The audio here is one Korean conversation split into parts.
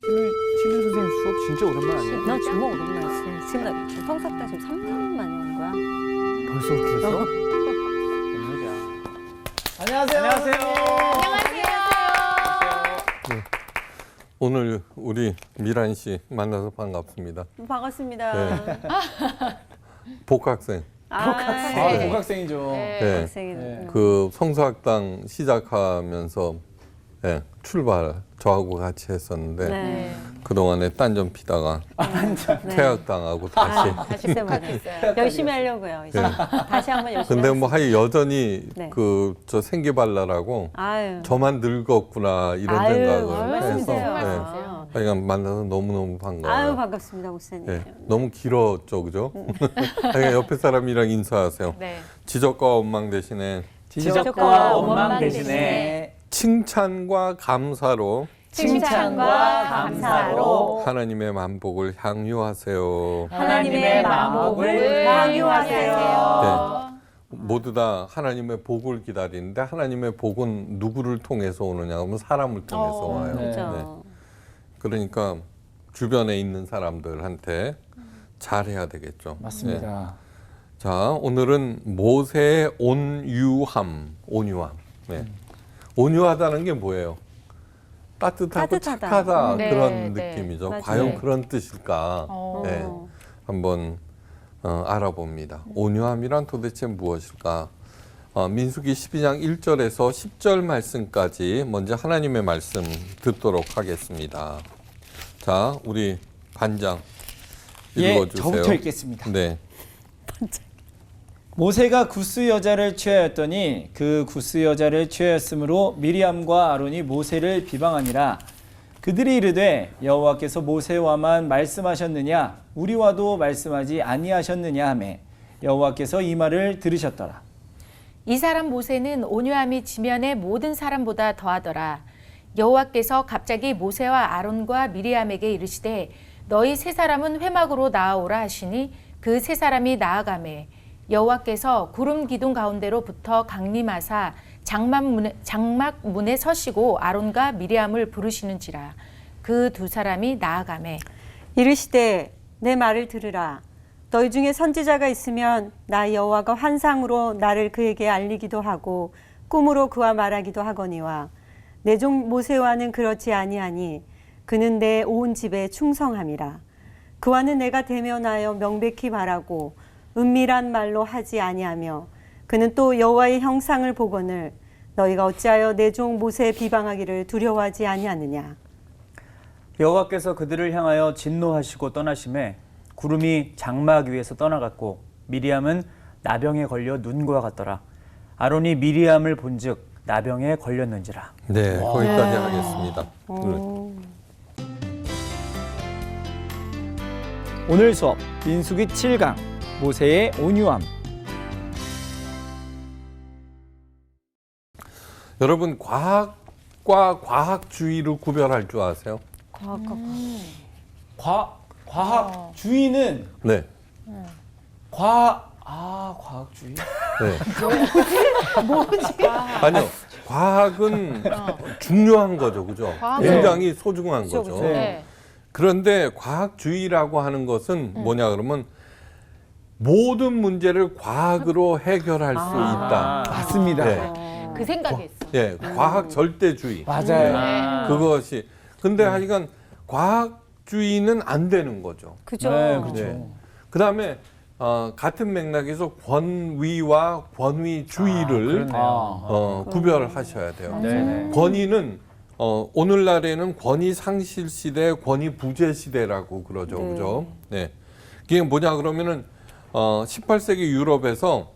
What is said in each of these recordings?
신우 선생님 수업 진짜 오랜만 아니에요? 나 정말 오랜만이지. 지금 나 성사다 지금 3년 만에 온 거야. 벌써 그렇게 됐어? 웬일이야. 안녕하세요. 네. 오늘 우리 미란 씨 만나서 반갑습니다. 반갑습니다. 네. 복학생. 아, 복학생이죠. 네. 학생이 그 성서학당 시작하면서 네, 출발 저하고 같이 했었는데 네. 그동안에 딴 점 피다가 네. 퇴학당하고 다시. 다시 때문에 열심히 하려고요. 이제. 다시 한번 열심히. 근데 뭐 하여 여전히 네. 그 저 생기발랄하고 아유. 저만 늙었구나 이런 아유, 생각을 말씀이세요. 해서 말씀이세요. 하여간 만나서 너무너무 반가워요. 아유 반갑습니다 목사님. 네, 너무 길었죠, 그죠? 그러니까 옆에 사람이랑 인사하세요. 네. 지적과 원망 대신에 지적과 원망 대신에 칭찬과 감사로 칭찬과 감사로 하나님의 만복을 향유하세요. 하나님의 만복을 향유하세요. 모두 다 하나님의 복을 기다리는데 하나님의 복은 누구를 통해서 오느냐 하면 사람을 통해서 와요. 네. 그렇죠. 그러니까 주변에 있는 사람들한테 잘해야 되겠죠. 맞습니다. 네. 자, 오늘은 모세의 온유함. 네. 온유하다는 게 뭐예요? 따뜻하고 따뜻하다. 착하다 네, 그런 네. 느낌이죠. 맞아요. 과연 네. 그런 뜻일까? 어. 네. 한번 알아봅니다. 온유함이란 도대체 무엇일까? 민수기 12장 1절에서 10절 말씀까지 먼저 하나님의 말씀 듣도록 하겠습니다. 자, 우리 반장 읽어주세요. 저부터 읽겠습니다. 네. 모세가 구스 여자를 취하였더니 그 구스 여자를 취하였으므로 미리암과 아론이 모세를 비방하니라. 그들이 이르되 여호와께서 모세와만 말씀하셨느냐 우리와도 말씀하지 아니하셨느냐 하매 여호와께서 이 말을 들으셨더라. 이 사람 모세는 온유함이 지면의 모든 사람보다 더하더라. 여호와께서 갑자기 모세와 아론과 미리암에게 이르시되 너희 세 사람은 회막으로 나아오라 하시니 그 세 사람이 나아가매 여호와께서 구름 기둥 가운데로부터 강림하사 장막문에 서시고 아론과 미리암을 부르시는지라. 그 두 사람이 나아가매 이르시되 내 말을 들으라. 너희 중에 선지자가 있으면 나 여호와가 환상으로 나를 그에게 알리기도 하고 꿈으로 그와 말하기도 하거니와 내 종 모세와는 그렇지 아니하니 그는 내 온 집에 충성함이라. 그와는 내가 대면하여 명백히 말하고 은밀한 말로 하지 아니하며 그는 또 여호와의 형상을 보거늘 너희가 어찌하여 내 종 모세의 비방하기를 두려워하지 아니하느냐. 여호와께서 그들을 향하여 진노하시고 떠나심에 구름이 장막 위에서 떠나갔고 미리암은 나병에 걸려 눈과 같더라. 아론이 미리암을 본즉 나병에 걸렸는지라. 네, 거기까지 하겠습니다. 오늘 수업 민수기 7강 모세의 온유함. 여러분, 과학과 과학주의를 구별할 줄 아세요? 과학주의는 네. 과학주의? 네. 아니요. 과학은 중요한 거죠, 그죠? 과학은- 굉장히 소중한 그죠, 거죠. 그죠. 네. 그런데 과학주의라고 하는 것은 뭐냐 그러면 모든 문제를 과학으로 해결할 수 있다. 맞습니다. 네. 그 생각했어. 예, 과학 절대주의. 맞아요. 그것이. 근데 하여간 과학주의는 안 되는 거죠. 그죠? 네, 그렇죠. 네. 그다음에 같은 맥락에서 권위와 권위주의를 구별하셔야 돼요. 네네. 권위는 오늘날에는 권위 상실 시대, 권위 부재 시대라고 그러죠, 네. 그죠? 네. 이게 뭐냐 그러면은 18세기 유럽에서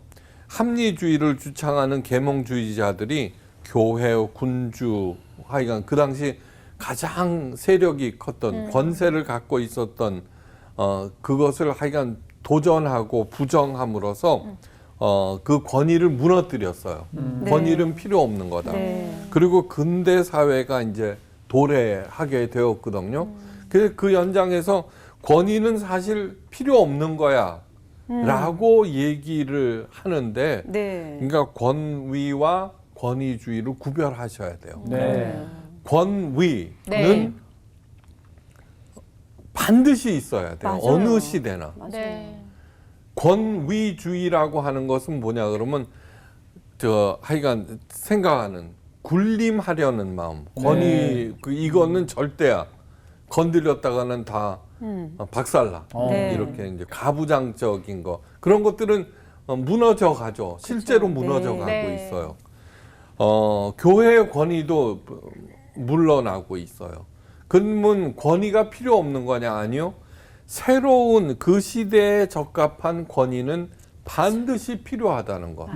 합리주의를 주창하는 계몽주의자들이 교회, 군주, 하여간 그 당시 가장 세력이 컸던 권세를 갖고 있었던 그것을 하여간 도전하고 부정함으로써 그 권위를 무너뜨렸어요. 권위는 필요 없는 거다. 네. 그리고 근대 사회가 이제 도래하게 되었거든요. 그래서 그 연장에서 권위는 사실 필요 없는 거야. 라고 얘기를 하는데, 네. 그러니까 권위와 권위주의를 구별하셔야 돼요. 네. 권위는 네. 반드시 있어야 돼요. 맞아요. 어느 시대나. 맞아요. 네. 권위주의라고 하는 것은 뭐냐 그러면 하여간 생각하는 군림하려는 마음. 권위 이거는 절대야. 건드렸다가는 다 박살나. 네. 이렇게 이제 가부장적인 거 그런 것들은 무너져 가죠. 실제로 무너져 가고 네. 있어요. 교회의 권위도 물러나고 있어요. 그러면 권위가 필요 없는 거냐? 아니요. 새로운 그 시대에 적합한 권위는 반드시 필요하다는 거.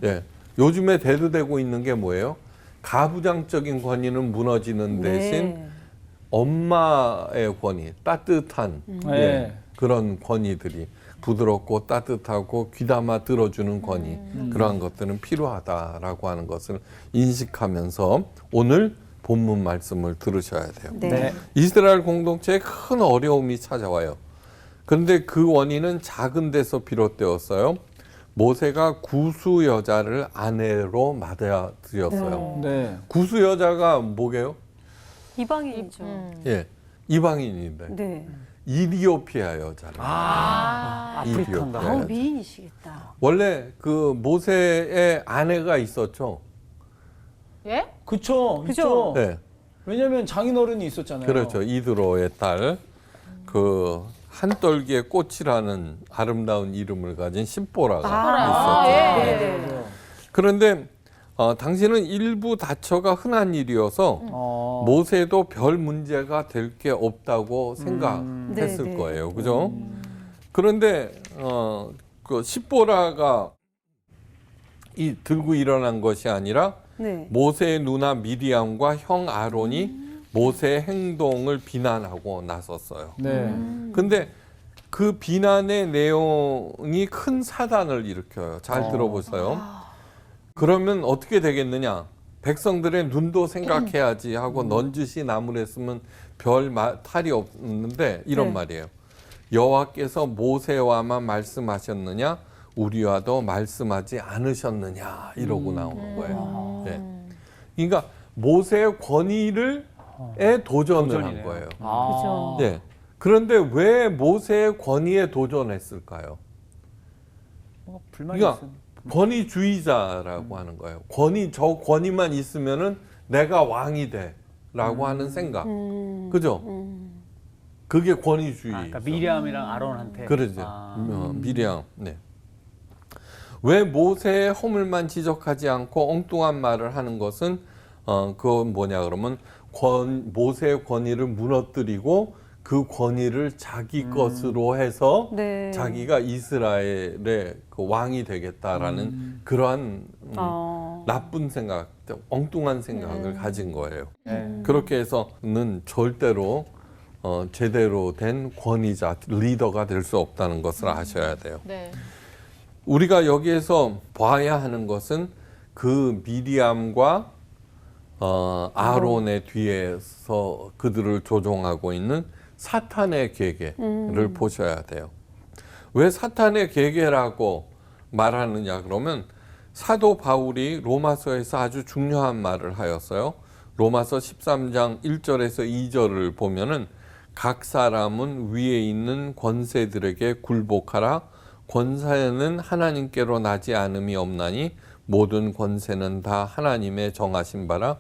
예. 요즘에 대두되고 있는 게 뭐예요? 가부장적인 권위는 무너지는 대신 네. 엄마의 권위, 따뜻한 네. 그런 권위들이 부드럽고 따뜻하고 귀담아 들어주는 권위 그러한 것들은 필요하다라고 하는 것을 인식하면서 오늘 본문 말씀을 들으셔야 돼요. 네. 네. 이스라엘 공동체에 큰 어려움이 찾아와요. 그런데 그 원인은 작은 데서 비롯되었어요. 모세가 구수 여자를 아내로 맞아들였어요. 네. 구수 여자가 뭐게요? 이방인이죠. 예, 이방인인데 네. 이디오피아 여자를. 아프리카인가? 이디오피아 여자. 미인이시겠다. 원래 그 모세의 아내가 있었죠. 예? 그쵸. 그죠? 있죠. 네, 왜냐면 장인어른이 있었잖아요. 그렇죠. 이드로의 딸, 그 한떨기의 꽃이라는 아름다운 이름을 가진 십보라가 있었죠. 예. 네. 그런데 당시는 일부 다처가 흔한 일이어서 모세도 별 문제가 될 게 없다고 생각했을 네, 네. 거예요. 그죠? 그런데 그 십보라가 들고 일어난 것이 아니라 네. 모세의 누나 미리암과 형 아론이 모세의 행동을 비난하고 나섰어요. 네. 근데 그 비난의 내용이 큰 사단을 일으켜요. 잘 들어보세요. 그러면 어떻게 되겠느냐? 백성들의 눈도 생각해야지 하고 넌지시 나무랬으면 별 탈이 없는데 이런 네. 말이에요. 여호와께서 모세와만 말씀하셨느냐? 우리와도 말씀하지 않으셨느냐? 이러고 나오는 거예요. 네. 그러니까 모세의 권위를 도전을 한 도전이네요. 거예요. 그죠. 네. 그런데 왜 모세의 권위에 도전했을까요? 불만이 그러니까 있으면. 권위주의자라고 하는 거예요. 저 권위만 있으면은 내가 왕이 돼라고 하는 생각. 그죠? 그게 권위주의. 그러니까 미리암이랑 아론한테. 그러죠. 미리암. 네. 왜 모세의 허물만 지적하지 않고 엉뚱한 말을 하는 것은 그건 뭐냐 그러면 모세의 권위를 무너뜨리고 그 권위를 자기 것으로 해서 네. 자기가 이스라엘의 그 왕이 되겠다라는 그러한 나쁜 생각, 엉뚱한 생각을 가진 거예요. 그렇게 해서는 절대로 제대로 된 권위자, 리더가 될 수 없다는 것을 아셔야 돼요. 네. 우리가 여기에서 봐야 하는 것은 그 미리암과 아론의 뒤에서 그들을 조종하고 있는 사탄의 계계를 보셔야 돼요. 왜 사탄의 계계라고 말하느냐 그러면 사도 바울이 로마서에서 아주 중요한 말을 하였어요. 로마서 13장 1절에서 2절을 보면은 각 사람은 위에 있는 권세들에게 굴복하라. 권세는 하나님께로 나지 않음이 없나니 모든 권세는 다 하나님의 정하신 바라.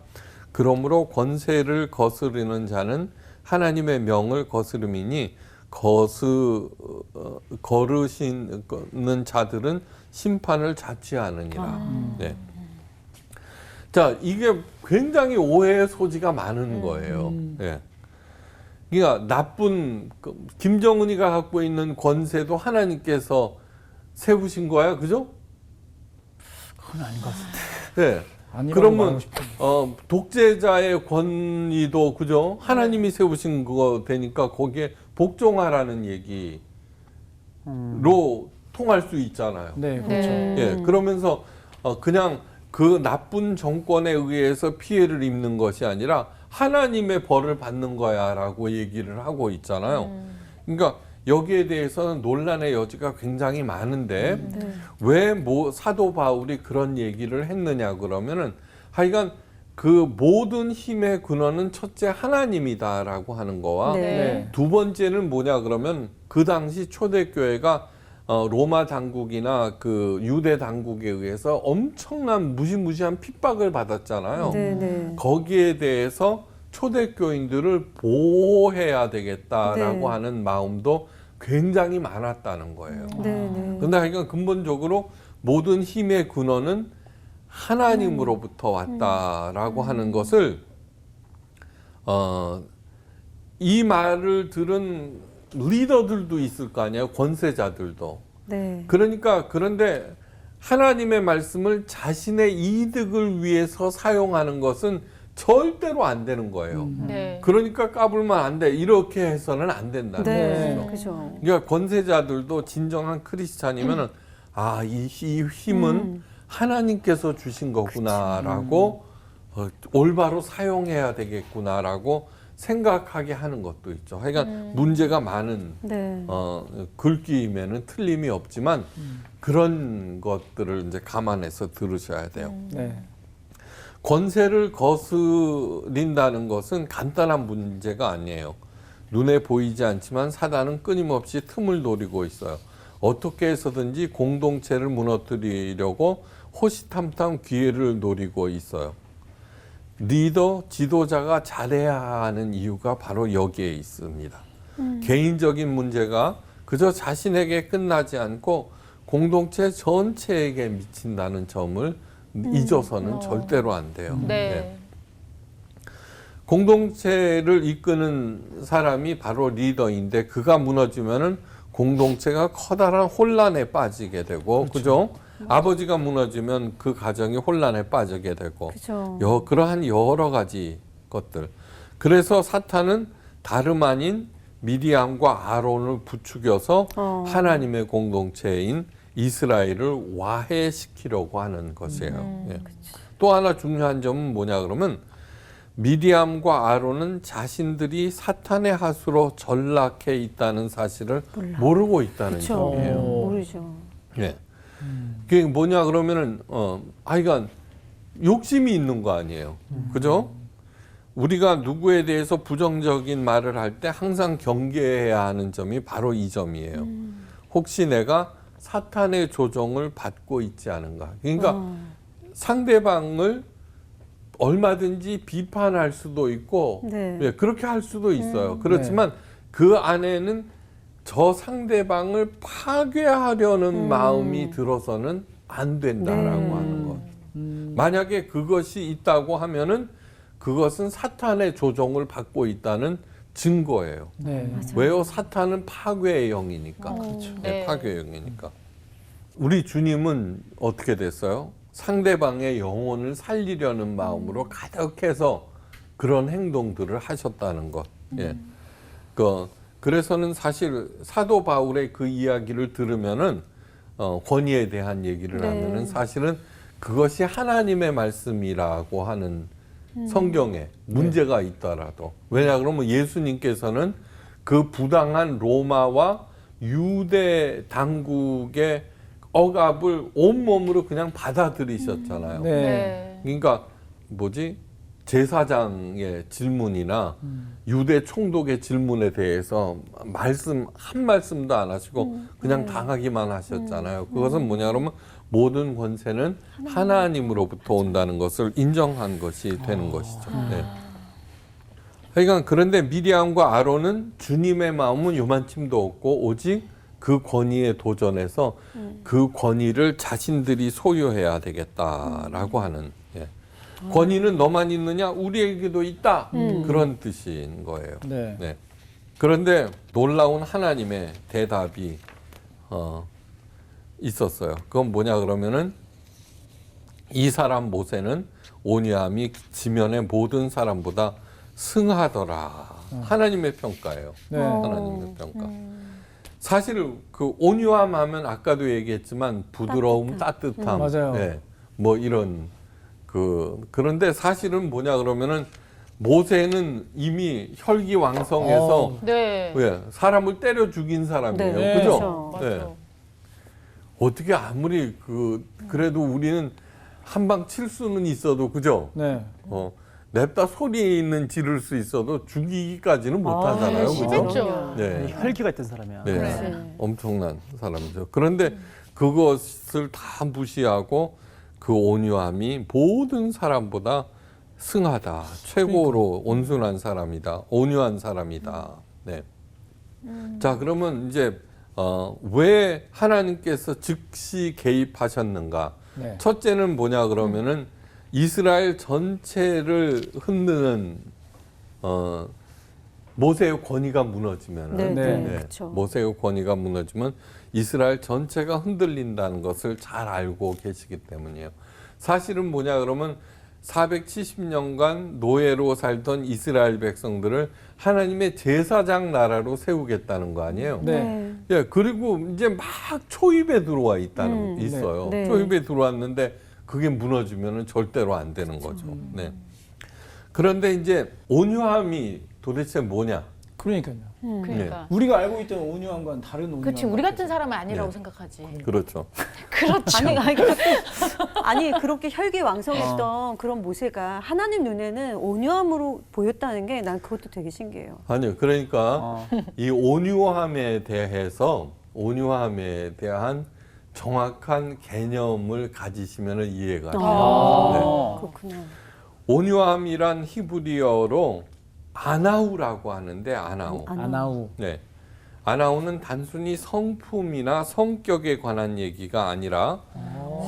그러므로 권세를 거스르는 자는 하나님의 명을 거스름이니 거르시는 자들은 심판을 자취하느니라. 네. 자, 이게 굉장히 오해의 소지가 많은 거예요. 예. 그러니까 나쁜 김정은이가 갖고 있는 권세도 하나님께서 세우신 거야, 그죠? 그건 아닌 것 같은데. 네. 아니라고 그러면 말하고 싶은데. 독재자의 권위도 그죠? 하나님이 세우신 거 되니까 거기에 복종하라는 얘기로 통할 수 있잖아요. 네, 그렇죠. 예, 그러면서 그냥 그 나쁜 정권에 의해서 피해를 입는 것이 아니라 하나님의 벌을 받는 거야라고 얘기를 하고 있잖아요. 그러니까 여기에 대해서는 논란의 여지가 굉장히 많은데 왜 사도 바울이 그런 얘기를 했느냐 그러면은 하여간 그 모든 힘의 근원은 첫째 하나님이다라고 하는 거와 네. 두 번째는 뭐냐 그러면 그 당시 초대교회가 로마 당국이나 그 유대 당국에 의해서 엄청난 무시무시한 핍박을 받았잖아요. 네, 네. 거기에 대해서 초대교인들을 보호해야 되겠다라고 네. 하는 마음도 굉장히 많았다는 거예요. 네, 네. 근데 하여간 근본적으로 모든 힘의 근원은 하나님으로부터 왔다라고 하는 것을 이 말을 들은 리더들도 있을 거 아니에요. 권세자들도. 네. 그러니까 그런데 하나님의 말씀을 자신의 이득을 위해서 사용하는 것은 절대로 안 되는 거예요. 네. 그러니까 까불면 안 돼. 이렇게 해서는 안 된다는 네. 거죠. 그죠. 그러니까 권세자들도 진정한 크리스찬이면은 이 힘은 하나님께서 주신 거구나라고 올바로 사용해야 되겠구나라고 생각하게 하는 것도 있죠. 하여간 문제가 많은 네. 글귀임에는 틀림이 없지만 그런 것들을 이제 감안해서 들으셔야 돼요. 네. 권세를 거스린다는 것은 간단한 문제가 아니에요. 눈에 보이지 않지만 사단은 끊임없이 틈을 노리고 있어요. 어떻게 해서든지 공동체를 무너뜨리려고 호시탐탐 기회를 노리고 있어요. 리더, 지도자가 잘해야 하는 이유가 바로 여기에 있습니다. 개인적인 문제가 그저 자신에게 끝나지 않고 공동체 전체에게 미친다는 점을 잊어서는 절대로 안 돼요. 네. 공동체를 이끄는 사람이 바로 리더인데 그가 무너지면은 공동체가 커다란 혼란에 빠지게 되고, 그죠? 아버지가 무너지면 그 가정이 혼란에 빠지게 되고, 그죠. 그러한 여러 가지 것들. 그래서 사탄은 다름 아닌 미디암과 아론을 부추겨서 하나님의 공동체인 이스라엘을 와해시키려고 하는 것이에요. 예. 또 하나 중요한 점은 뭐냐 그러면 미디암과 아론은 자신들이 사탄의 하수로 전락해 있다는 사실을 모르고 있다는 그쵸. 점이에요. 모르죠. 예. 그게 뭐냐 그러면은 하여간 욕심이 있는 거 아니에요. 그죠? 우리가 누구에 대해서 부정적인 말을 할 때 항상 경계해야 하는 점이 바로 이 점이에요. 혹시 내가 사탄의 조종을 받고 있지 않은가. 그러니까 상대방을 얼마든지 비판할 수도 있고 네. 예, 그렇게 할 수도 있어요. 그렇지만 그 안에는 저 상대방을 파괴하려는 마음이 들어서는 안 된다라고 하는 것. 만약에 그것이 있다고 하면은 그것은 사탄의 조종을 받고 있다는 증거예요. 네. 왜요? 사탄은 파괴의 영이니까. 네. 파괴의 영이니까. 우리 주님은 어떻게 됐어요? 상대방의 영혼을 살리려는 마음으로 가득해서 그런 행동들을 하셨다는 것. 예. 그래서는 사실 사도 바울의 그 이야기를 들으면은 권위에 대한 얘기를 네. 하면은 사실은 그것이 하나님의 말씀이라고 하는 성경에 문제가 있더라도 왜냐 그러면 예수님께서는 그 부당한 로마와 유대 당국의 억압을 온몸으로 그냥 받아들이셨잖아요. 네. 네. 그러니까 제사장의 질문이나 유대 총독의 질문에 대해서 한 말씀도 안 하시고 그냥 당하기만 하셨잖아요. 그것은 뭐냐 그러면 모든 권세는 하나님으로부터 온다는 것을 인정한 것이 되는 것이죠. 네. 그러니까 그런데 미디암과 아론은 주님의 마음은 요만침도 없고 오직 그 권위에 도전해서 그 권위를 자신들이 소유해야 되겠다라고 하는 권위는 너만 있느냐? 우리에게도 있다. 그런 뜻인 거예요. 네. 네. 그런데 놀라운 하나님의 대답이 있었어요. 그건 뭐냐 그러면은 이 사람 모세는 온유함이 지면의 모든 사람보다 승하더라. 하나님의 평가예요. 네. 하나님의 평가. 사실 그 온유함 하면 아까도 얘기했지만 부드러움, 따뜻함. 맞아요. 네. 뭐 이런 그런데 사실은 뭐냐 그러면은 모세는 이미 혈기왕성해서 네. 사람을 때려 죽인 사람이에요. 네. 그죠? 맞아. 네. 어떻게 아무리 그래도 우리는 한 방 칠 수는 있어도 그죠? 네. 냅다 소리는 지를 수 있어도 죽이기까지는 못하잖아요. 그죠? 심했죠. 네. 혈기가 있던 사람이야. 네. 그래. 엄청난 사람이죠. 그런데 그것을 다 무시하고 그 온유함이 모든 사람보다 승하다. 최고로 온순한 사람이다. 온유한 사람이다. 네. 자, 그러면 이제 왜 하나님께서 즉시 개입하셨는가? 네. 첫째는 뭐냐 그러면은 이스라엘 전체를 흔드는 모세의 권위가 무너지면은 네, 네. 네, 그렇죠. 모세의 권위가 무너지면 이스라엘 전체가 흔들린다는 것을 잘 알고 계시기 때문이에요. 사실은 뭐냐 그러면 470년간 노예로 살던 이스라엘 백성들을 하나님의 제사장 나라로 세우겠다는 거 아니에요? 네. 예, 그리고 이제 막 초입에 들어와 있어요. 네. 초입에 들어왔는데 그게 무너지면은 절대로 안 되는 거죠. 네. 그런데 이제 온유함이 도대체 뭐냐? 그러니까요. 그러니까. 우리가 알고 있던 온유함과는 다른 온유함. 그렇지 우리 같은 사람은 아니라고 네. 생각하지. 그렇죠. 그렇죠. 아니 그렇게 혈기왕성했던 그런 모세가 하나님 눈에는 온유함으로 보였다는 게 난 그것도 되게 신기해요. 아니요. 그러니까 이 온유함에 대한 정확한 개념을 가지시면 이해가 돼요. 네. 그렇구나. 온유함이란 히브리어로 아나우라고 하는데 아나우. 아나우. 네. 아나우는 단순히 성품이나 성격에 관한 얘기가 아니라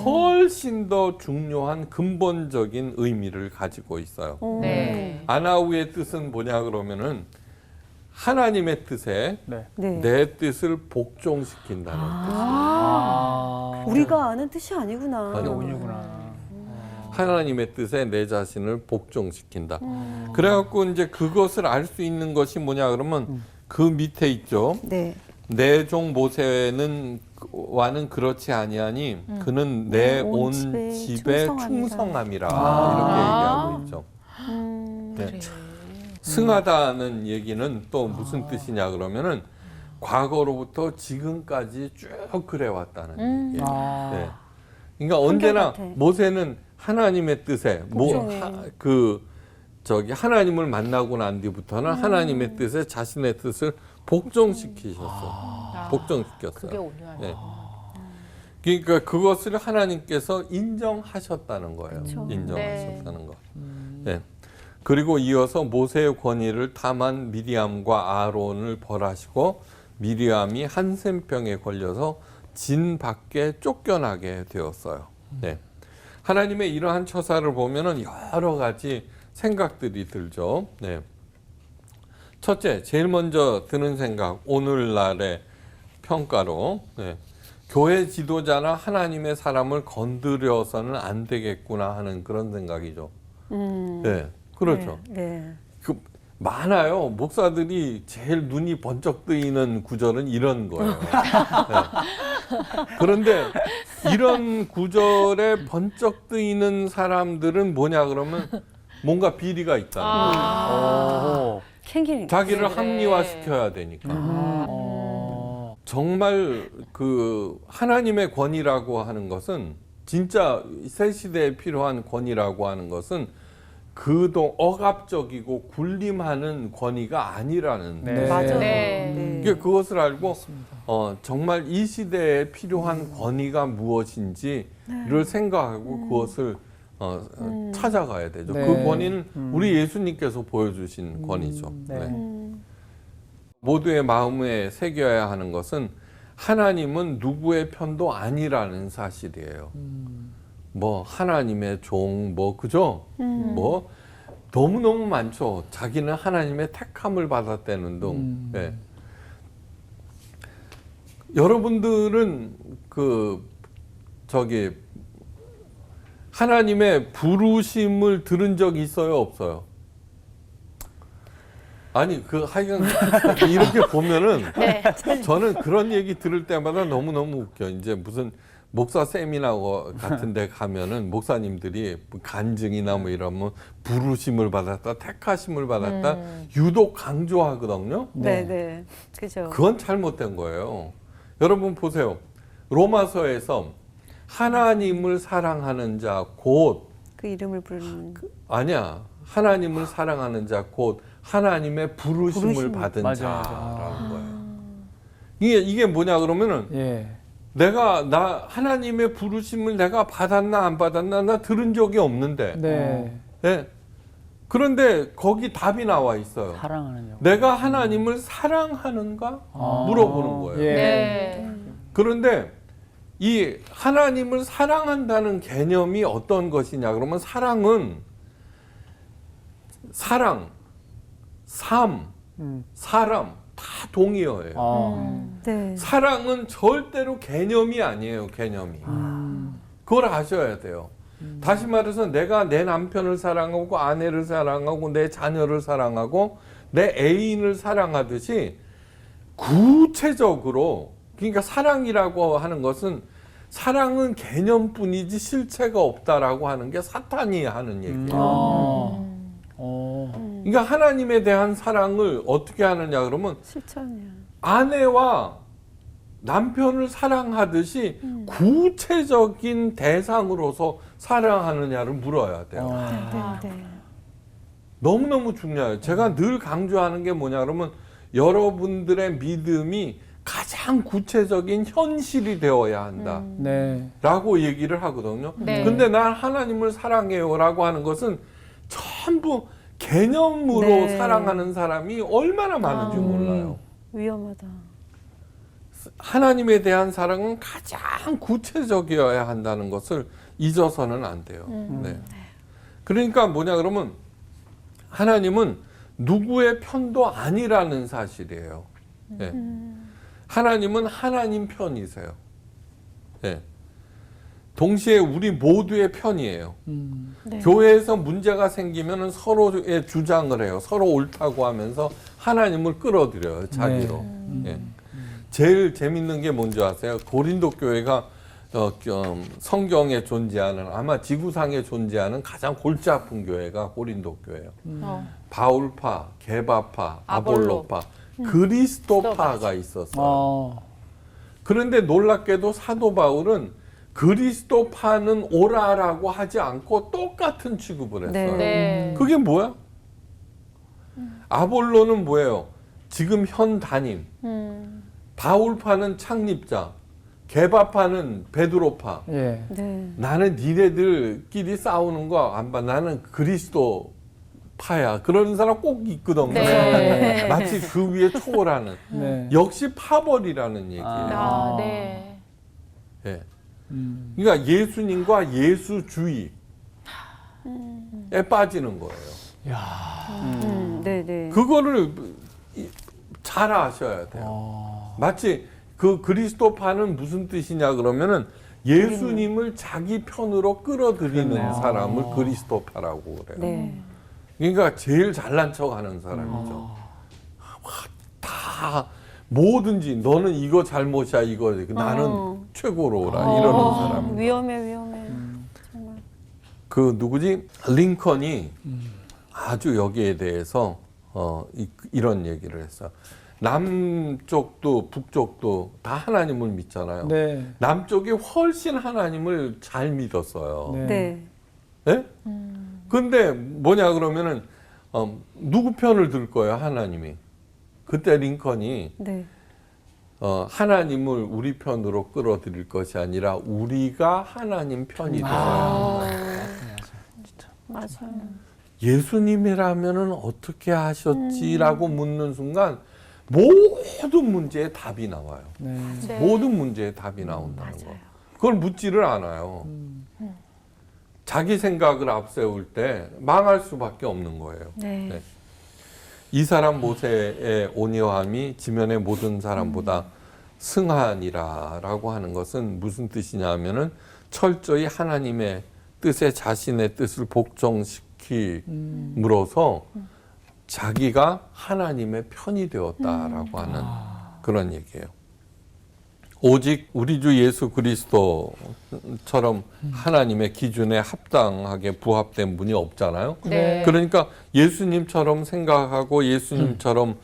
훨씬 더 중요한 근본적인 의미를 가지고 있어요. 네. 아나우의 뜻은 뭐냐 그러면은 하나님의 뜻에 네. 네. 내 뜻을 복종시킨다는 우리가 아는 뜻이 아니구나. 아니, 온유구나. 하나님의 뜻에 내 자신을 복종시킨다. 그래갖고 이제 그것을 알 수 있는 것이 뭐냐 그러면 그 밑에 있죠. 네. 내 종 모세는 와는 그렇지 아니하니 그는 내 온 집에 충성함이라 이렇게 얘기하고 있죠. 네. 승하다는 얘기는 또 무슨 뜻이냐 그러면은 과거로부터 지금까지 쭉 그래왔다는 얘기예요. 네. 그러니까 언제나 같아. 모세는 하나님의 뜻에 복종해. 하나님을 만나고 난 뒤부터는 하나님의 뜻에 자신의 뜻을 복종시키셨어요. 복종시켰어요. 그게 온유함. 네. 그러니까 그것을 하나님께서 인정하셨다는 거예요. 그쵸. 인정하셨다는 거. 네. 그리고 이어서 모세의 권위를 탐한 미리암과 아론을 벌하시고 미리암이 한센병에 걸려서 진 밖에 쫓겨나게 되었어요. 네. 하나님의 이러한 처사를 보면은 여러 가지 생각들이 들죠. 네. 첫째, 제일 먼저 드는 생각, 오늘날의 평가로 네. 교회 지도자나 하나님의 사람을 건드려서는 안 되겠구나 하는 그런 생각이죠. 네, 그렇죠. 네. 그 많아요. 목사들이 제일 눈이 번쩍 뜨이는 구절은 이런 거예요. 네. 그런데 이런 구절에 번쩍 뜨이는 사람들은 뭐냐 그러면 뭔가 비리가 있다는 거예요. 캥기니. 자기를 그래. 합리화시켜야 되니까. 정말 그 하나님의 권위라고 하는 것은 진짜 새 시대에 필요한 권위라고 하는 것은 그동 억압적이고 군림하는 권위가 아니라는 네. 맞아요. 네. 네. 그러니까 그것을 알고 정말 이 시대에 필요한 권위가 무엇인지를 생각하고 그것을 찾아가야 되죠. 네. 그 권위는 우리 예수님께서 보여주신 권위죠. 네. 네. 모두의 마음에 새겨야 하는 것은 하나님은 누구의 편도 아니라는 사실이에요. 뭐 하나님의 종, 뭐 그죠? 뭐 너무너무 많죠. 자기는 하나님의 택함을 받았다는 등. 네. 여러분들은 하나님의 부르심을 들은 적이 있어요, 없어요? 아니 하여간 이렇게 보면은 네. 저는 그런 얘기 들을 때마다 너무너무 웃겨. 이제 무슨 목사 세미나 같은 데 가면은 목사님들이 간증이나 뭐 이러면 부르심을 받았다, 택하심을 받았다 유독 강조하거든요. 네, 네. 그죠. 그건 잘못된 거예요. 여러분 보세요. 로마서에서 하나님을 사랑하는 자 곧 그 이름을 부르는 아니야. 하나님을 사랑하는 자 곧 하나님의 부르심을 받은 맞아요. 자라는 거예요. 이게 뭐냐 그러면은 예. 나 하나님의 부르심을 내가 받았나 안 받았나 나 들은 적이 없는데. 네. 예. 그런데 거기 답이 나와 있어요. 사랑하는 영. 내가 하나님을 사랑하는가 물어보는 거예요. 예. 네. 그런데 이 하나님을 사랑한다는 개념이 어떤 것이냐 그러면 사랑은 사랑, 삶, 사람 다 동의어예요. 네. 사랑은 절대로 개념이 아니에요. 개념이. 그걸 아셔야 돼요. 다시 말해서 내가 내 남편을 사랑하고 아내를 사랑하고 내 자녀를 사랑하고 내 애인을 사랑하듯이 구체적으로 그러니까 사랑이라고 하는 것은 사랑은 개념뿐이지 실체가 없다라고 하는 게 사탄이 하는 얘기예요. 그러니까 하나님에 대한 사랑을 어떻게 하느냐 그러면 실천이야. 아내와 남편을 사랑하듯이 구체적인 대상으로서 사랑하느냐를 물어야 돼요. 네, 네. 너무너무 중요해요. 제가 늘 강조하는 게 뭐냐 그러면 여러분들의 믿음이 가장 구체적인 현실이 되어야 한다. 네. 라고 얘기를 하거든요. 네. 근데 난 하나님을 사랑해요 라고 하는 것은 전부 개념으로 네. 사랑하는 사람이 얼마나 많은지 몰라요. 위험하다. 하나님에 대한 사랑은 가장 구체적이어야 한다는 것을 잊어서는 안 돼요. 네. 그러니까 뭐냐 그러면 하나님은 누구의 편도 아니라는 사실이에요. 네. 하나님은 하나님 편이세요. 네. 동시에 우리 모두의 편이에요. 네. 교회에서 문제가 생기면 서로의 주장을 해요. 서로 옳다고 하면서 하나님을 끌어들여요. 자기로. 예. 제일 재밌는 게 뭔지 아세요? 고린도 교회가 성경에 존재하는 아마 지구상에 존재하는 가장 골치 아픈 교회가 고린도 교회예요. 바울파, 게바파, 아볼로파, 그리스도파가 있었어요. 그런데 놀랍게도 사도 바울은 그리스도파는 오라라고 하지 않고 똑같은 취급을 했어요. 네. 그게 뭐야? 아볼로는 뭐예요? 지금 현 담임. 바울파는 창립자. 게바파는 베드로파. 예. 네. 나는 니네들끼리 싸우는 거 안 봐. 나는 그리스도파야. 그러는 사람 꼭 있거든요. 네. 마치 그 위에 초월하는. 네. 역시 파벌이라는 얘기예요. 아, 네. 예. 그러니까 예수님과 예수주의에 빠지는 거예요. 네, 네. 그거를 잘 아셔야 돼요. 마치 그 그리스도파는 무슨 뜻이냐 그러면은 예수님을 자기 편으로 끌어들이는 사람을 그리스도파라고 그래요. 네. 그러니까 제일 잘난 척하는 사람이죠. 다 뭐든지 너는 이거 잘못이야 이거 나는 최고로라 이러는 사람. 위험해, 위험해. 정말. 그 누구지? 링컨이 아주 여기에 대해서 이런 얘기를 했어요. 남쪽도 북쪽도 다 하나님을 믿잖아요. 네. 남쪽이 훨씬 하나님을 잘 믿었어요. 네. 네. 예? 근데 뭐냐 그러면은 누구 편을 들 거예요, 하나님이? 그때 링컨이 네. 하나님을 우리 편으로 끌어들일 것이 아니라 우리가 하나님 편이 되어야 한다. 맞아요. 예수님이라면은 어떻게 하셨지라고 묻는 순간 모든 문제에 답이 나와요. 네. 네. 모든 문제에 답이 나온다는 거. 그걸 묻지를 않아요. 자기 생각을 앞세울 때 망할 수밖에 없는 거예요. 네. 네. 이 사람 모세의 온유함이 지면의 모든 사람보다 승하니라라고 하는 것은 무슨 뜻이냐 하면은 철저히 하나님의 뜻에 자신의 뜻을 복종시킴으로써 자기가 하나님의 편이 되었다라고 하는 그런 얘기예요. 오직 우리 주 예수 그리스도처럼 하나님의 기준에 합당하게 부합된 분이 없잖아요. 네. 그러니까 예수님처럼 생각하고 예수님처럼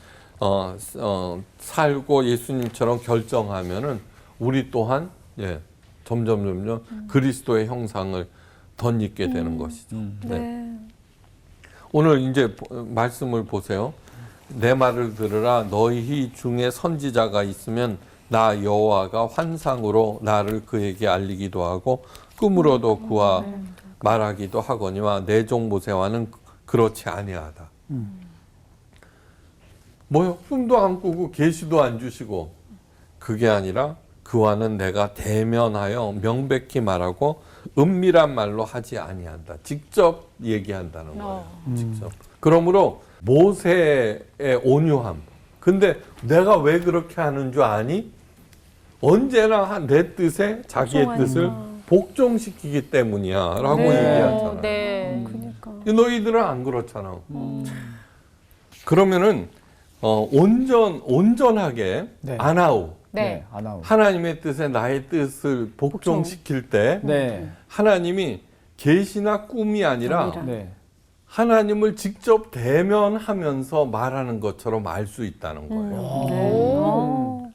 살고 예수님처럼 결정하면은 우리 또한 점점 그리스도의 형상을 덧입게 되는 것이죠. 네. 오늘 이제 말씀을 보세요. 내 말을 들으라. 너희 중에 선지자가 있으면 나 여호와가 환상으로 나를 그에게 알리기도 하고 꿈으로도 그와 말하기도 하거니와 내 종 모세와는 그렇지 아니하다. 뭐요? 꿈도 안 꾸고 계시도 안 주시고 그게 아니라 그와는 내가 대면하여 명백히 말하고 은밀한 말로 하지 아니한다. 직접 얘기한다는 거예요. 직접. 그러므로 모세의 온유함. 근데 내가 왜 그렇게 하는 줄 아니? 언제나 내 뜻에 자기의 뜻을 복종시키기 때문이야 라고 얘기하잖아요. 네. 그러니까. 너희들은 안 그렇잖아. 그러면은 온전하게 네. 아나우 네. 아나우. 하나님의 뜻에 나의 뜻을 복종시킬 때 네. 하나님이 계시나 꿈이 아니라 네. 하나님을 직접 대면하면서 말하는 것처럼 알 수 있다는 거예요. 오.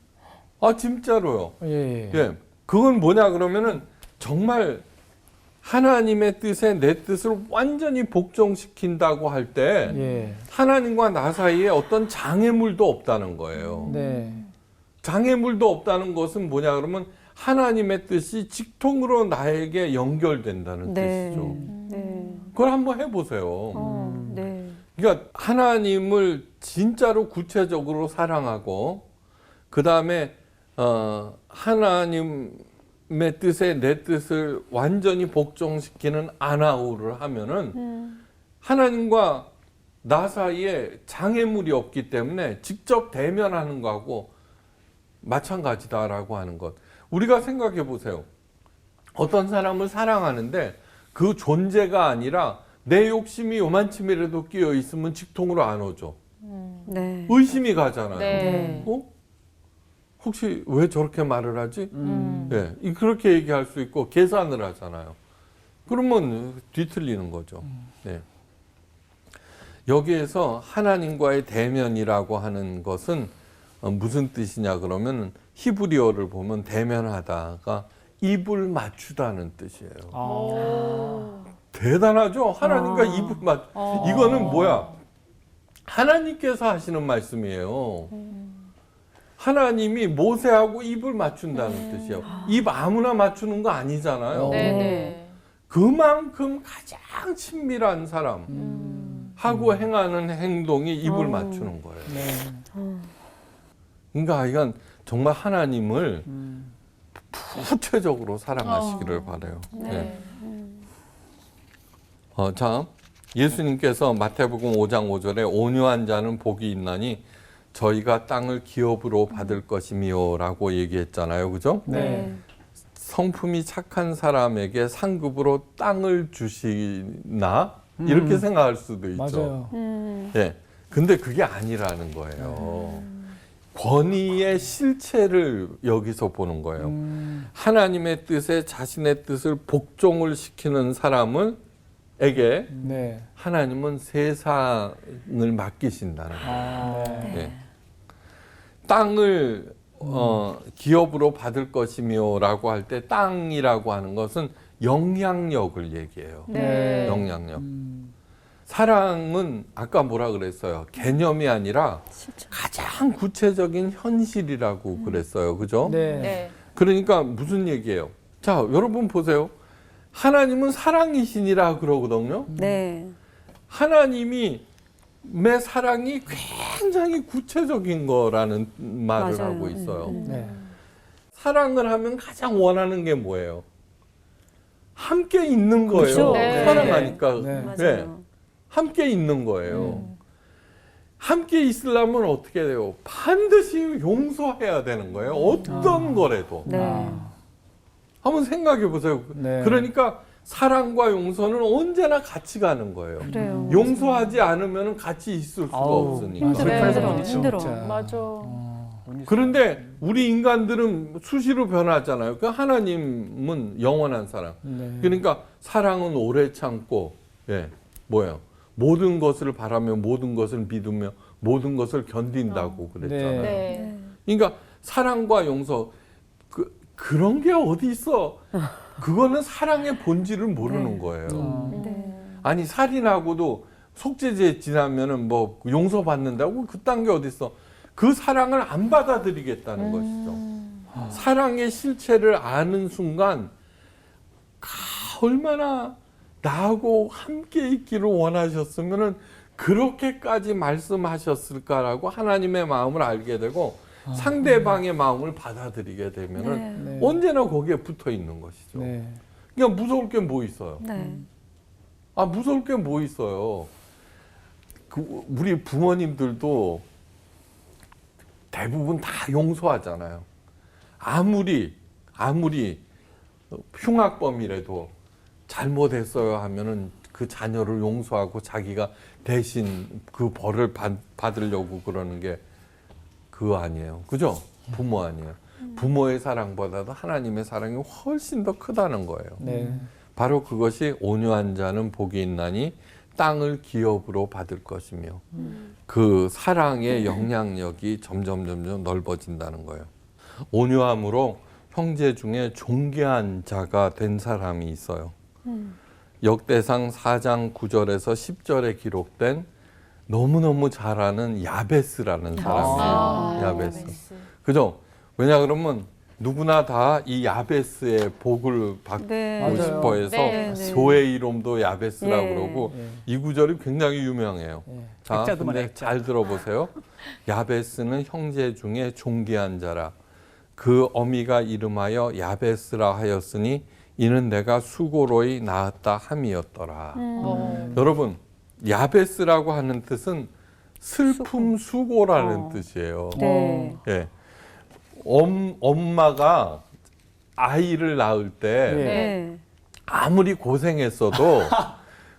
아 진짜로요. 예. 예, 그건 뭐냐 그러면은 정말 하나님의 뜻에 내 뜻을 완전히 복종시킨다고 할 때 예. 하나님과 나 사이에 어떤 장애물도 없다는 거예요. 네. 장애물도 없다는 것은 뭐냐 그러면 하나님의 뜻이 직통으로 나에게 연결된다는 네. 뜻이죠. 네. 그걸 한번 해보세요. 네. 그러니까 하나님을 진짜로 구체적으로 사랑하고 그 다음에 하나님의 뜻에 내 뜻을 완전히 복종시키는 아나우를 하면은 하나님과 나 사이에 장애물이 없기 때문에 직접 대면하는 거하고 마찬가지다라고 하는 것. 우리가 생각해 보세요. 어떤 사람을 사랑하는데 그 존재가 아니라 내 욕심이 요만큼이라도 끼어 있으면 직통으로 안 오죠. 네. 의심이 가잖아요. 네. 어? 혹시 왜 저렇게 말을 하지? 네, 그렇게 얘기할 수 있고 계산을 하잖아요. 그러면 뒤틀리는 거죠. 네. 여기에서 하나님과의 대면이라고 하는 것은 무슨 뜻이냐 그러면 히브리어를 보면 대면하다가 입을 맞추다는 뜻이에요. 대단하죠? 하나님과 입을 이거는 뭐야? 하나님께서 하시는 말씀이에요. 하나님이 모세하고 입을 맞춘다는 뜻이에요. 입 아무나 맞추는 거 아니잖아요. 네. 그만큼 가장 친밀한 사람 하고 행하는 행동이 입을 맞추는 거예요. 그러니까 이건 정말 하나님을 구체적으로 사랑하시기를 바라요. 네. 자, 예수님께서 마태복음 5장 5절에 온유한 자는 복이 있나니 저희가 땅을 기업으로 받을 것이미요라고 얘기했잖아요, 그죠? 네. 성품이 착한 사람에게 상급으로 땅을 주시나 이렇게 생각할 수도 있죠. 맞아요. 예, 근데 그게 아니라는 거예요. 권위의 실체를 여기서 보는 거예요. 하나님의 뜻에 자신의 뜻을 복종을 시키는 사람에게 네. 하나님은 세상을 맡기신다는 거예요. 아, 예. 땅을 기업으로 받을 것이며라고 할 때 땅이라고 하는 것은 영향력을 얘기해요. 네. 영향력. 사랑은 아까 뭐라 그랬어요? 개념이 아니라 가장 구체적인 현실이라고 그랬어요. 그죠? 네. 네. 그러니까 무슨 얘기예요? 자, 여러분 보세요. 하나님은 사랑이시니라 그러거든요. 네. 하나님이 내 사랑이 굉장히 구체적인 거라는 말을 맞아요. 하고 있어요. 네. 사랑을 하면 가장 원하는 게 뭐예요? 함께 있는 거예요. 그렇죠. 네. 사랑하니까. 네. 맞아요. 함께 있는 거예요. 함께 있으려면 어떻게 돼요? 반드시 용서해야 되는 거예요. 어떤 거라도. 네. 한번 생각해 보세요. 네. 그러니까 사랑과 용서는 언제나 같이 가는 거예요. 그래요. 용서하지 않으면 같이 있을 수가 아우, 없으니까. 맞아요. 그래. 불편해서 그렇죠, 힘들어. 진짜. 맞아. 그런데 우리 인간들은 수시로 변하잖아요. 그 하나님은 영원한 사랑. 네. 그러니까 사랑은 오래 참고, 예, 뭐예요? 모든 것을 바라며 모든 것을 믿으며 모든 것을 견딘다고 그랬잖아요. 네. 네. 그러니까 사랑과 용서 그런 게 어디 있어? 그거는 사랑의 본질을 모르는 거예요. 네. 아니 살인하고도 속죄제 지나면은 뭐 용서받는다고 그딴 게 어디 있어? 그 사랑을 안 받아들이겠다는 것이죠. 사랑의 실체를 아는 순간 얼마나 나하고 함께 있기를 원하셨으면은 그렇게까지 말씀하셨을까라고 하나님의 마음을 알게 되고 상대방의 마음을 받아들이게 되면은 네. 언제나 거기에 붙어 있는 것이죠. 네. 그러니까 무서울 게 뭐 있어요? 네. 아, 무서울 게 뭐 있어요? 우리 부모님들도 대부분 다 용서하잖아요. 아무리 흉악범이라도 잘못했어요 하면은 그 자녀를 용서하고 자기가 대신 그 벌을 받으려고 그러는 게 그거 아니에요. 그죠? 부모 아니에요. 부모의 사랑보다도 하나님의 사랑이 훨씬 더 크다는 거예요. 네. 바로 그것이 온유한 자는 복이 있나니 땅을 기업으로 받을 것이며 그 사랑의 영향력이 점점 넓어진다는 거예요. 온유함으로 형제 중에 존귀한 자가 된 사람이 있어요. 역대상 4장 9절에서 10절에 기록된 너무너무 잘하는 야베스라는 사람이에요. 야베스. 그죠? 왜냐 그러면 누구나 다 이 야베스의 복을 받고 네. 맞아요. 싶어 해서 네, 네. 소의 이름도 야베스라고 예. 그러고 예. 이 구절이 굉장히 유명해요. 예. 자, 액자도 근데 잘 들어보세요. 야베스는 형제 중에 존귀한 자라. 그 어미가 이름하여 야베스라 하였으니 이는 내가 수고로이 낳았다 함이었더라. 여러분, 야베스라고 하는 뜻은 슬픔 수고라는 뜻이에요. 네. 예. 엄마가 아이를 낳을 때 예. 네. 아무리 고생했어도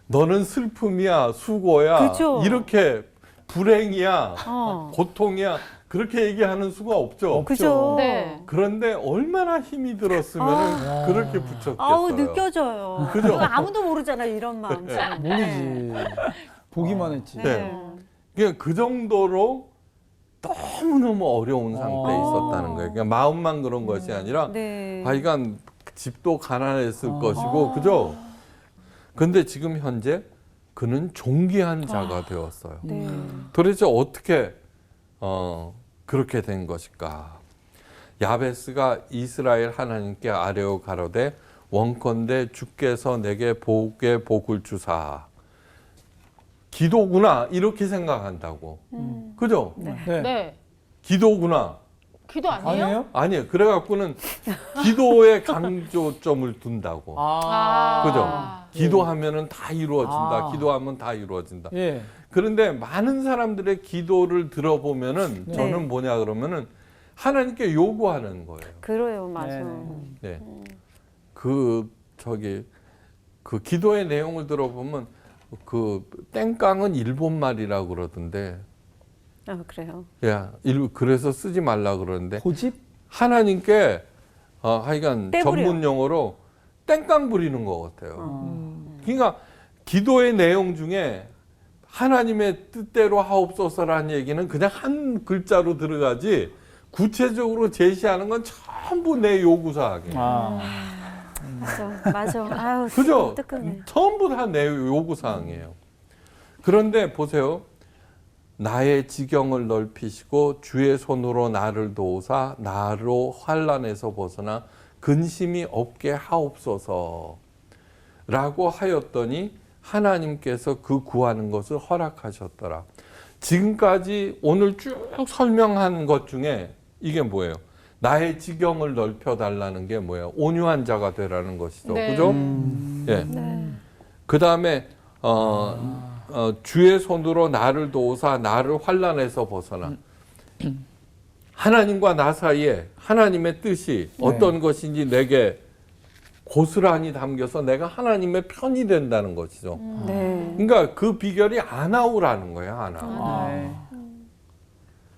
너는 슬픔이야, 수고야, 그죠. 이렇게 불행이야, 어. 고통이야, 그렇게 얘기하는 수가 없죠. 그죠. 네. 그런데 얼마나 힘이 들었으면 그렇게 붙였겠어요. 아우 느껴져요. 그죠? 이거 아무도 모르잖아요 이런 마음. 지금. 모르지. 보기만 했지. 네. 그러니까 그 정도로 너무너무 어려운 상태에 있었다는 거예요. 그러니까 마음만 그런 것이 아니라 네. 아이가 집도 가난했을 것이고, 그죠? 근데 지금 현재 그는 존귀한 자가 되었어요. 네. 도대체 어떻게 그렇게 된 것일까? 야베스가 이스라엘 하나님께 아뢰어 가로되 원컨대 주께서 내게 복을 주사. 기도구나 이렇게 생각한다고. 그죠? 네. 네. 기도구나. 기도 아니에요? 아니에요? 아니에요. 그래갖고는 기도에 강조점을 둔다고. 그죠? 기도하면은 다 이루어진다. 아. 기도하면 다 이루어진다. 예. 그런데 많은 사람들의 기도를 들어보면은 네. 저는 뭐냐 그러면은 하나님께 요구하는 거예요. 그래요, 맞아. 네. 네. 그 기도의 내용을 들어보면 그 땡깡은 일본 말이라고 그러던데. 아 그래요. 야, 그래서 쓰지 말라 그러는데 고집? 하나님께 하여간 떼부려. 전문 용어로 땡깡 부리는 것 같아요. 그러니까 기도의 내용 중에 하나님의 뜻대로 하옵소서라는 얘기는 그냥 한 글자로 들어가지 구체적으로 제시하는 건 전부 내 요구사항이에요. 맞아. 아유, 그죠? 뜨끔해. 전부 다 내 요구사항이에요. 그런데 보세요. 나의 지경을 넓히시고 주의 손으로 나를 도우사 나로 환난에서 벗어나 근심이 없게 하옵소서 라고 하였더니 하나님께서 그 구하는 것을 허락하셨더라. 지금까지 오늘 쭉 설명한 것 중에 이게 뭐예요? 나의 지경을 넓혀달라는 게 뭐예요? 온유한 자가 되라는 것이죠. 네. 그죠? 예. 그 다음에 주의 손으로 나를 도우사 나를 환난에서 벗어나. 하나님과 나 사이에 하나님의 뜻이 어떤 것인지 내게 고스란히 담겨서 내가 하나님의 편이 된다는 것이죠. 네. 그러니까 그 비결이 아나우라는 거예요. 아나우.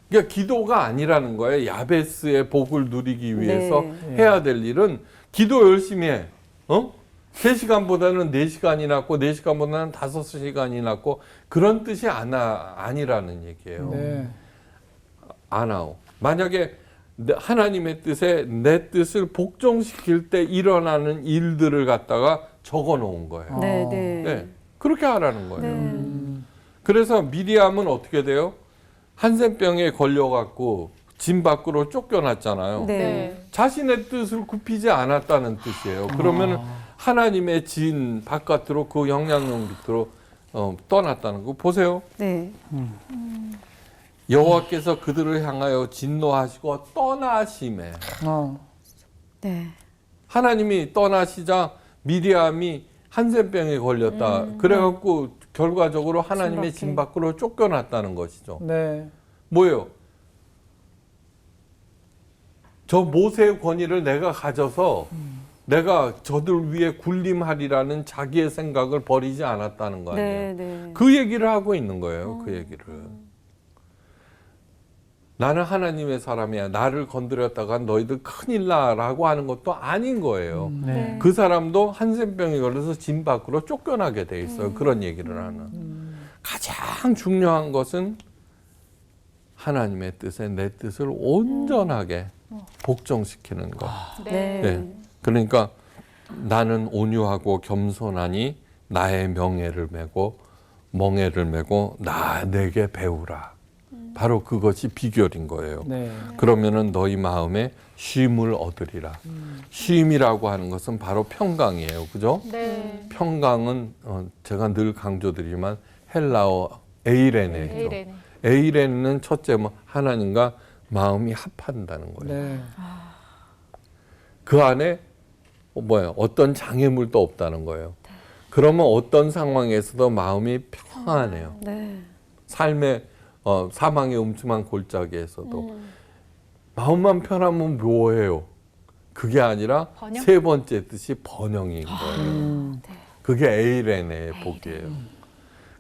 그러니까 기도가 아니라는 거예요. 야베스의 복을 누리기 위해서 네. 해야 될 일은 기도 열심히 해. 3시간보다는 4시간이 낫고 4시간보다는 5시간이 낫고 그런 뜻이 아니라는 얘기예요. 네. 아나우. 만약에 하나님의 뜻에 내 뜻을 복종시킬 때 일어나는 일들을 갖다가 적어 놓은 거예요. 네, 네. 네, 그렇게 하라는 거예요. 네. 그래서 미리암은 어떻게 돼요? 한센병에 걸려갖고 진 밖으로 쫓겨났잖아요. 네. 자신의 뜻을 굽히지 않았다는 뜻이에요. 그러면 하나님의 진 바깥으로 그 영향력 밑으로 떠났다는 거 보세요. 네. 여호와께서 그들을 향하여 진노하시고 떠나심에 네. 하나님이 떠나시자 미리암이 한센병에 걸렸다. 그래갖고 결과적으로 하나님의 진 밖으로 쫓겨났다는 것이죠. 네. 뭐예요? 저 모세의 권위를 내가 가져서 내가 저들 위에 군림하리라는 자기의 생각을 버리지 않았다는 거 아니에요. 네, 네. 그 얘기를 하고 있는 거예요. 그 얘기를. 나는 하나님의 사람이야. 나를 건드렸다가 너희들 큰일 나라고 하는 것도 아닌 거예요. 네. 그 사람도 한센병에 걸려서 진 밖으로 쫓겨나게 돼 있어요. 그런 얘기를 하는. 가장 중요한 것은 하나님의 뜻에 내 뜻을 온전하게 복종시키는 것. 네. 네. 그러니까 나는 온유하고 겸손하니 나의 명예를 메고 멍에를 메고 내게 배우라. 바로 그것이 비결인 거예요. 네. 그러면은 너희 마음에 쉼을 얻으리라. 쉼이라고 하는 것은 바로 평강이에요. 그죠? 네. 평강은 제가 늘 강조드리지만 헬라어 에이레네죠. 에이레네. 에이레는 첫째 하나님과 마음이 합한다는 거예요. 네. 그 안에 어떤 장애물도 없다는 거예요. 그러면 어떤 상황에서도 마음이 평안해요. 네. 삶의 사망의 음침한 골짜기에서도 마음만 편하면 뭐예요? 그게 아니라 번영? 세 번째 뜻이 번영인 거예요. 그게 에이레네의 복이에요.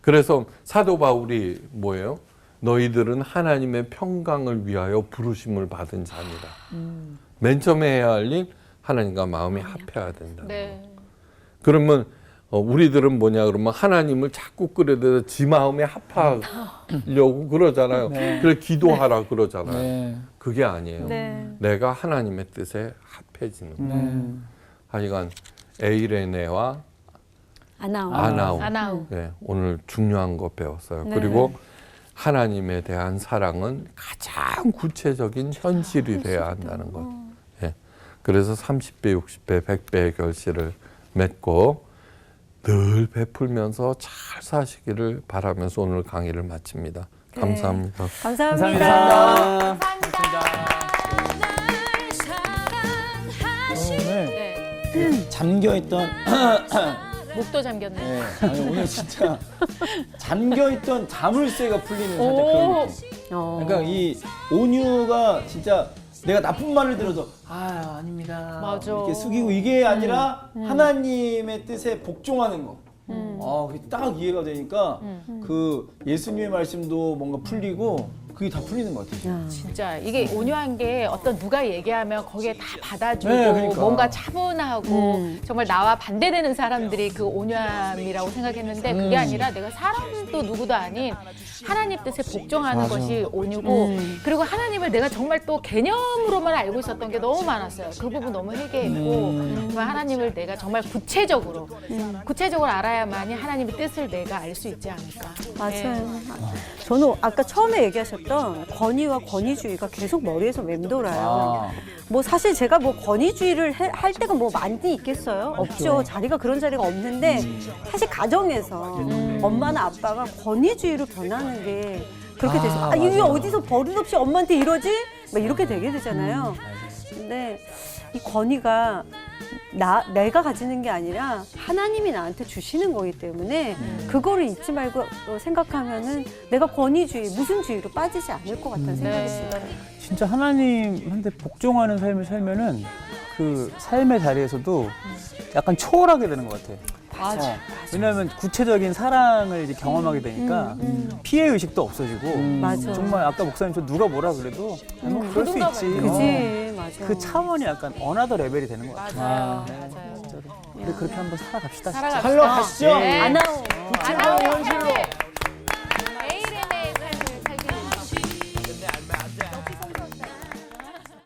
그래서 사도 바울이 뭐예요? 너희들은 하나님의 평강을 위하여 부르심을 받은 자니라. 맨 처음에 해야 할 일 하나님과 마음이 합해야 된다. 네. 그러면 우리들은 뭐냐 그러면 하나님을 자꾸 끌어들여 지 마음에 합하려고 그러잖아요. 네. 그래 기도하라 그러잖아요. 네. 그게 아니에요. 네. 내가 하나님의 뜻에 합해지는 거예요. 네. 하여간 에이레네와 아나움. 아나우. 네, 오늘 중요한 거 배웠어요. 네. 그리고 하나님에 대한 사랑은 가장 구체적인 현실이 돼야 한다는 것. 예. 그래서 30배, 60배, 100배의 결실을 맺고 늘 베풀면서 잘 사시기를 바라면서 오늘 강의를 마칩니다. 감사합니다. 감사합니다. 감사합니다. 오늘 네. 잠겨있던 목도 잠겼네. 네. 아니, 오늘 진짜 잠겨있던 자물쇠가 풀리는 살짝 오. 그런 느낌. 그러니까 이 온유가 진짜 내가 나쁜 말을 들어도 아닙니다. 맞아. 이렇게 숙이고 이게 아니라 하나님의 뜻에 복종하는 거. 그게 딱 이해가 되니까 그 예수님의 말씀도 뭔가 풀리고 그게 다 풀리는 것 같아요. 진짜 이게 온유한 게 어떤 누가 얘기하면 거기에 다 받아주고 네, 그러니까. 뭔가 차분하고 정말 나와 반대되는 사람들이 그 온유함이라고 생각했는데 그게 아니라 내가 사람도 누구도 아닌 하나님 뜻에 복종하는 맞아. 것이 온유고 그리고 하나님을 내가 정말 또 개념으로만 알고 있었던 게 너무 많았어요. 그 부분 너무 회개했고 정말 하나님을 내가 정말 구체적으로 알아야만이 하나님의 뜻을 내가 알 수 있지 않을까. 맞아요. 저는 아까 처음에 얘기하셨던 권위와 권위주의가 계속 머리에서 맴돌아요. 뭐 사실 제가 뭐 권위주의를 할 때가 뭐 많이 있겠어요? 없죠. 자리가 그런 자리가 없는데 사실 가정에서 엄마나 아빠가 권위주의로 변하는 게 그렇게 돼서 이게 어디서 버릇없이 엄마한테 이러지? 막 이렇게 되게 되잖아요. 근데 이 권위가 내가 가지는 게 아니라 하나님이 나한테 주시는 거기 때문에 그거를 잊지 말고 생각하면은 내가 권위주의, 무슨 주의로 빠지지 않을 것 같다는 생각이 들어요. 진짜 하나님한테 복종하는 삶을 살면은 그 삶의 자리에서도 약간 초월하게 되는 것 같아. 맞아. 왜냐하면 구체적인 사랑을 이제 경험하게 되니까 피해 의식도 없어지고 맞아. 정말 아까 목사님도 누가 뭐라 그래도 뭐 그럴 수 그런가 있지. 봐요. 그지, 맞아. 그 차원이 약간 어나더 레벨이 되는 것 같아. 맞아요. 맞아요. 진짜로. 근데 그렇게 한번 살아갑시다. 진짜. 살아갑시다. 살러 가시죠. 네. 아나오. 구체적인 현실로.